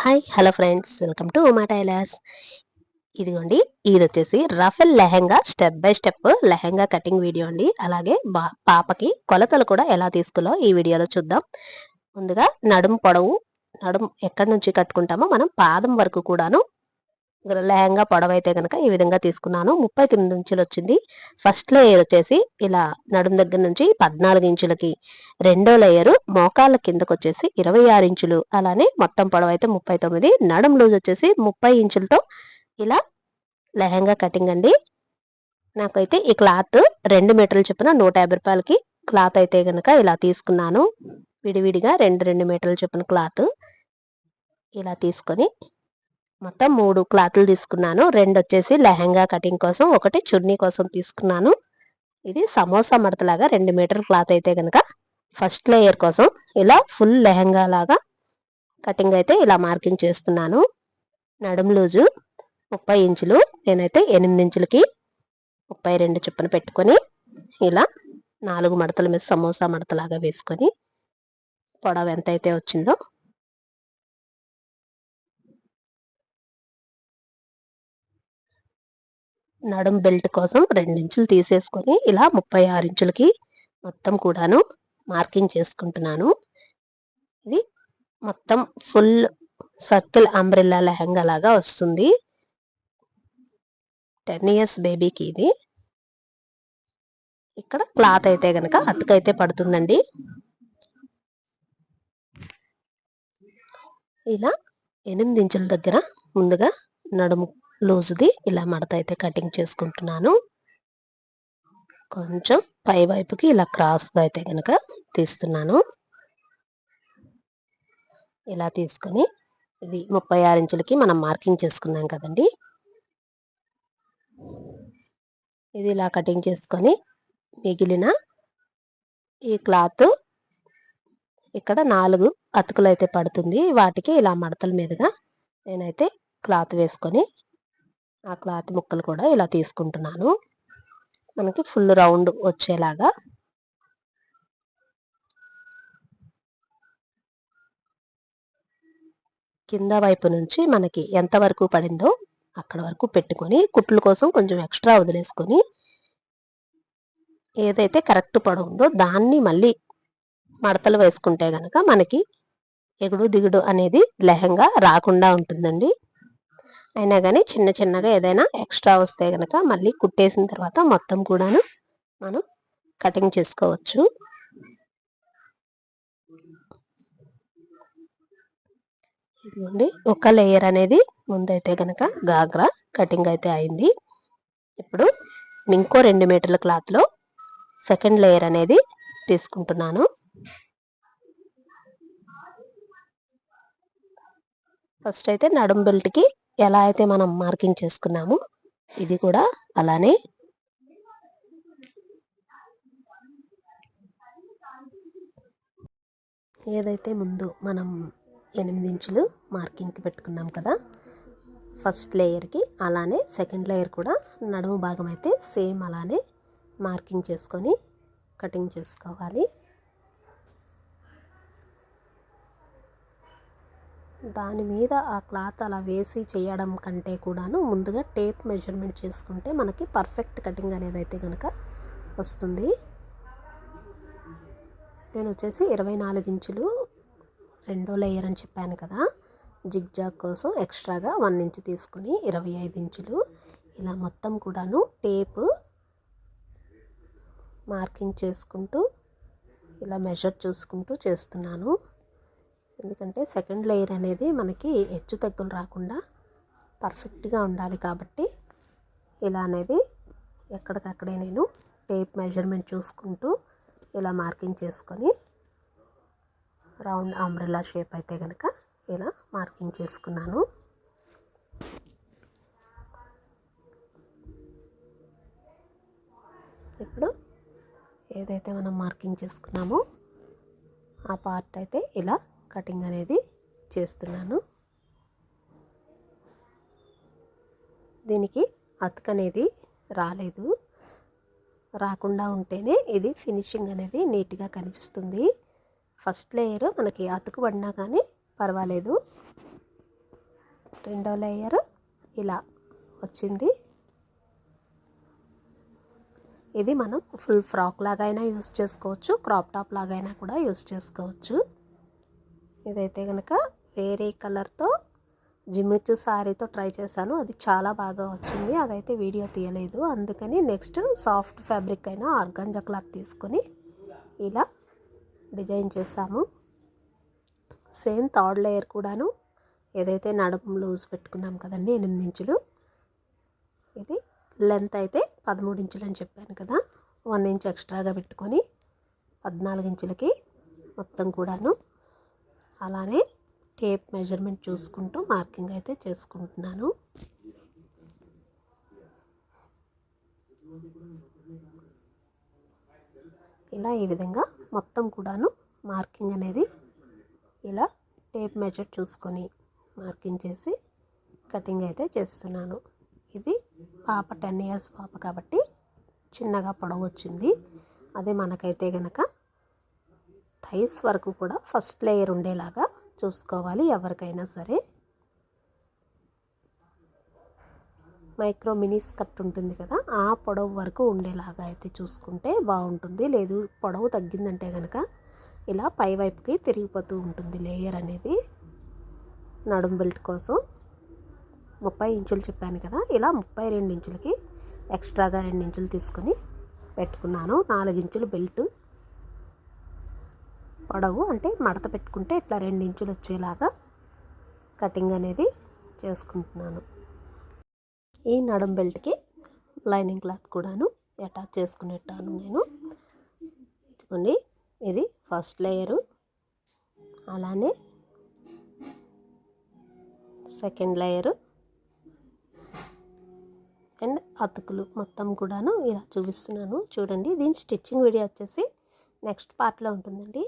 Hi hello friends, welcome to Uma tailors. ఇదిగోండి, ఇది వచ్చేసి ruffle lehenga step by step lehenga cutting video అండి. అలాగే పాపకి కొలతలు కూడా ఎలా తీసుకోవాలో ఈ వీడియోలో చూద్దాం. ముందుగా నడుము పొడవు, నడుము ఎక్కడి నుంచి కట్టుకుంటామో మనం పాదం వరకు కూడాను లెహంగా పొడవైతే కనుక ఈ విధంగా తీసుకున్నాను. 39 ఇంచులు వచ్చింది. ఫస్ట్ లేయర్ వచ్చేసి ఇలా నడుము దగ్గర నుంచి 14 ఇంచులకి, రెండో లేయరు మోకాళ్ళ కిందకు వచ్చేసి 26 ఇంచులు, అలానే మొత్తం పొడవైతే 39, నడుము లూజ్ వచ్చేసి 30 ఇంచులతో ఇలా లెహంగా కటింగ్ అండి. నాకైతే ఈ క్లాత్ 2 మీటర్లు చొప్పున 150 రూపాయలకి క్లాత్ అయితే కనుక ఇలా తీసుకున్నాను. విడివిడిగా 2 మీటర్ల చొప్పున క్లాత్ ఇలా తీసుకొని మొత్తం 3 క్లాతులు తీసుకున్నాను. 2 వచ్చేసి లెహంగా కటింగ్ కోసం, ఒకటి చున్నీ కోసం తీసుకున్నాను. ఇది సమోసా మడతలాగా 2 మీటర్ క్లాత్ అయితే కనుక ఫస్ట్ లేయర్ కోసం ఇలా ఫుల్ లెహంగా లాగా కటింగ్ అయితే ఇలా మార్కింగ్ చేస్తున్నాను. నడుము లూజు 30 ఇంచులు, నేనైతే 8 ఇంచులకి 32 చొప్పున పెట్టుకొని ఇలా 4 మడతల మీద సమోసా మడతలాగా వేసుకొని పొడవు ఎంతైతే వచ్చిందో నడుం బెల్ట్ కోసం 2 ఇంచులు తీసేసుకొని ఇలా 36 ఇంచులకి మొత్తం కూడాను మార్కింగ్ చేసుకుంటున్నాను. ఇది మొత్తం ఫుల్ సర్కిల్ అంబ్రెల్లా లెహంగా లాగా వస్తుంది. 10 ఇయర్స్ బేబీకి ఇది. ఇక్కడ క్లాత్ అయితే కనుక అతుకైతే పడుతుందండి. ఇలా 8 ఇంచుల దగ్గర ముందుగా నడుము లూజ్ది ఇలా మడత అయితే కటింగ్ చేసుకుంటున్నాను. కొంచెం పై వైపుకి ఇలా క్రాస్గా అయితే కనుక తీస్తున్నాను. ఇలా తీసుకొని ఇది 36 ఇంచులకి మనం మార్కింగ్ చేసుకున్నాం కదండి. ఇది ఇలా కటింగ్ చేసుకొని మిగిలిన ఈ క్లాత్ ఇక్కడ 4 అతుకులు అయితే పడుతుంది. వాటికి ఇలా మడతల మీదుగా నేనైతే క్లాత్ వేసుకొని ఆ క్లాత్ ముక్కలు కూడా ఇలా తీసుకుంటున్నాను. మనకి ఫుల్ రౌండ్ వచ్చేలాగా కింద వైపు నుంచి మనకి ఎంత వరకు పడిందో అక్కడ వరకు పెట్టుకొని కుట్ల కోసం కొంచెం ఎక్స్ట్రా వదిలేసుకొని ఏదైతే కరెక్ట్ పొడవుందో దాన్ని మళ్ళీ మడతలు వేసుకుంటే గనక మనకి ఎగుడు దిగుడు అనేది లెహంగా రాకుండా ఉంటుందండి. అయినా కానీ చిన్న చిన్నగా ఏదైనా ఎక్స్ట్రా వస్తే గనక మళ్ళీ కుట్టేసిన తర్వాత మొత్తం కూడాను మనం కటింగ్ చేసుకోవచ్చు. ఇదిగోండి, ఒక లేయర్ అనేది ముందైతే కనుక గాగ్రా కటింగ్ అయితే అయింది. ఇప్పుడు ఇంకో 2 మీటర్ల క్లాత్లో సెకండ్ లేయర్ అనేది తీసుకుంటున్నాను. ఫస్ట్ అయితే నడుం బెల్ట్కి ఎలా అయితే మనం మార్కింగ్ చేసుకున్నామో ఇది కూడా అలానే ఏదైతే ముందు మనం 8 ఇంచులు మార్కింగ్కి పెట్టుకున్నాం కదా ఫస్ట్ లేయర్కి, అలానే సెకండ్ లేయర్ కూడా నడుము భాగం అయితే సేమ్ అలానే మార్కింగ్ చేసుకొని కటింగ్ చేసుకోవాలి. దాని మీద ఆ క్లాత్ అలా వేసి చేయడం కంటే కూడాను ముందుగా టేప్ మెజర్మెంట్ చేసుకుంటే మనకి పర్ఫెక్ట్ కటింగ్ అనేది అయితే కనుక వస్తుంది. నేను వచ్చేసి 24 ఇంచులు రెండో లేయర్ అని చెప్పాను కదా, జిగ్జాగ్ కోసం ఎక్స్ట్రాగా 1 ఇంచు తీసుకొని 25 ఇంచులు ఇలా మొత్తం కూడాను టేప్ మార్కింగ్ చేసుకుంటూ ఇలా మెజర్ చూసుకుంటూ చేస్తున్నాను. ఎందుకంటే సెకండ్ లేయర్ అనేది మనకి హెచ్చు తగ్గులు రాకుండా పర్ఫెక్ట్గా ఉండాలి కాబట్టి ఇలా అనేది ఎక్కడికక్కడే నేను టేప్ మెజర్మెంట్ చూసుకుంటూ ఇలా మార్కింగ్ చేసుకొని రౌండ్ అంబ్రెల్లా షేప్ అయితే కనుక ఇలా మార్కింగ్ చేసుకున్నాను. ఇప్పుడు ఏదైతే మనం మార్కింగ్ చేసుకున్నామో ఆ పార్ట్ అయితే ఇలా కటింగ్ అనేది చేస్తున్నాను. దీనికి అతుకు అనేది రాలేదు, రాకుండా ఉంటేనే ఇది ఫినిషింగ్ అనేది నీట్గా కనిపిస్తుంది. ఫస్ట్ లేయర్ మనకి అతుకు పడినా కానీ పర్వాలేదు. రెండో లేయర్ ఇలా వచ్చింది. ఇది మనం ఫుల్ ఫ్రాక్ లాగైనా యూస్ చేసుకోవచ్చు, క్రాప్ టాప్ లాగైనా కూడా యూస్ చేసుకోవచ్చు. ఇదైతే కనుక వేరే కలర్తో జిమ్మిచ్చు శారీతో ట్రై చేశాను, అది చాలా బాగా వచ్చింది. అదైతే వీడియో తీయలేదు, అందుకని నెక్స్ట్ సాఫ్ట్ ఫ్యాబ్రిక్ అయినా ఆర్గాంజా క్లాత్ తీసుకొని ఇలా డిజైన్ చేసాము. సేమ్ థర్డ్ లేయర్ కూడాను ఏదైతే నడుము లూజ్ పెట్టుకున్నాం కదండి 8 ఇంచులు, ఇది లెంత్ అయితే 13 ఇంచులు అని చెప్పాను కదా, 1 ఇంచ్ ఎక్స్ట్రాగా పెట్టుకొని 14 ఇంచులకి మొత్తం కూడాను అలానే టేప్ మెజర్మెంట్ చూసుకుంటూ మార్కింగ్ అయితే చేసుకుంటున్నాను. ఇలా ఈ విధంగా మొత్తం కూడాను మార్కింగ్ అనేది ఇలా టేప్ మెజర్ చూసుకొని మార్కింగ్ చేసి కటింగ్ అయితే చేస్తున్నాను. ఇది పాప 10 ఇయర్స్ పాప కాబట్టి చిన్నగా పొడవు వచ్చింది. అదే మనకైతే గనక థైస్ వరకు కూడా ఫస్ట్ లేయర్ ఉండేలాగా చూసుకోవాలి ఎవరికైనా సరే. మైక్రో మినీ స్కర్ట్ ఉంటుంది కదా, ఆ పొడవు వరకు ఉండేలాగా అయితే చూసుకుంటే బాగుంటుంది. లేదు పొడవు తగ్గిందంటే కనుక ఇలా పై వైపుకి తిరిగిపోతూ ఉంటుంది లేయర్ అనేది. నడుం బెల్ట్ కోసం 30 ఇంచులు చెప్పాను కదా, ఇలా 32 ఇంచులకి ఎక్స్ట్రాగా 2 ఇంచులు తీసుకొని పెట్టుకున్నాను. 4 ఇంచులు బెల్ట్ పొడవు, అంటే మడత పెట్టుకుంటే ఇట్లా 2 ఇంచులు వచ్చేలాగా కటింగ్ అనేది చేసుకుంటున్నాను. ఈ నడుం బెల్ట్కి లైనింగ్ క్లాత్ కూడాను అటాచ్ చేసుకునేటాను నేను. ఇదిగోండి, ఇది ఫస్ట్ లేయరు, అలానే సెకండ్ లేయరు అండ్ అతుకులు మొత్తం కూడాను ఇలా చూపిస్తున్నాను చూడండి. దీని స్టిచ్చింగ్ వీడియో వచ్చేసి నెక్స్ట్ పార్ట్లో ఉంటుందండి.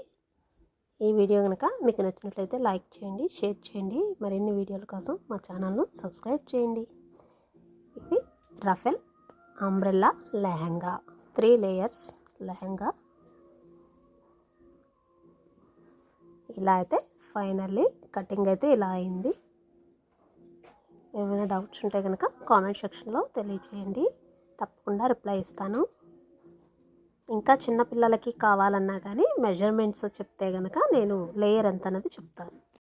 ఈ వీడియో కనుక మీకు నచ్చినట్లయితే లైక్ చేయండి, షేర్ చేయండి. మరిన్ని వీడియోల కోసం మా ఛానల్ను సబ్స్క్రైబ్ చేయండి. ఇది ruffle umbrella lehenga, 3 layers lehenga. ఇలా అయితే ఫైనల్లీ కటింగ్ అయితే ఇలా అయింది. ఏమైనా డౌట్స్ ఉంటే కనుక కామెంట్ సెక్షన్లో తెలియచేయండి, తప్పకుండా రిప్లై ఇస్తాను. ఇంకా చిన్నపిల్లలకి కావాలన్నా కానీ మెజర్మెంట్స్ చెప్తే కనుక నేను లేయర్ ఎంత అనేది చెప్తాను.